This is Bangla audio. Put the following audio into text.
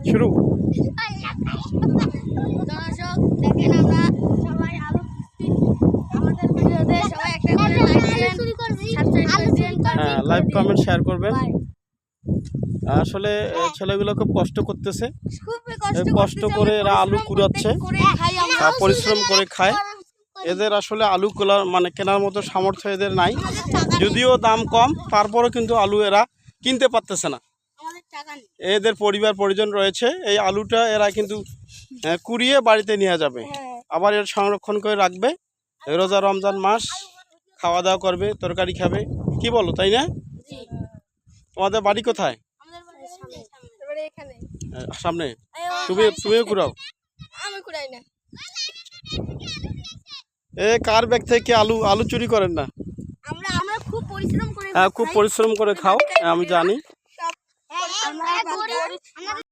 শুরু। দর্শক দেখেন আমরা সবাই আলু আমাদের ভিডিওতে সবাই একটা করে লাইক দিন, সাবস্ক্রাইব করে দিন, হ্যাঁ, লাইক কমেন্ট শেয়ার করবেন। আসলে ছেলেগুলো খুব কষ্ট করতেছে, খুবই কষ্ট করে এরা আলু কুড়াচ্ছে, পরিশ্রম করে খায়। এদের আসলে আলু মানে কেনার মতো সামর্থ্য এদের নাই, যদিও দাম কম, তারপরও কিন্তু আলু এরা কিনতে পারতেছে না। এদের পরিবার পরিজন রয়েছে, এই আলুটা এরা কিন্তু কুড়িয়ে বাড়িতে নিয়ে যাবে, আবার এর সংরক্ষণ করে রাখবে। রোজা রমজান মাস খাওয়া দাওয়া করবে, তরকারি খাবে, কি বলো তাই না? তোমাদের বাড়ি কোথায়? সামনে। তুমিও কুড়াও? আমি কুড়াই না। কার ব্যাগ থেকে আলু চুরি করেন না? আমরা খুব পরিশ্রম করে খুব পরিশ্রম করে খাও, আমি জানি।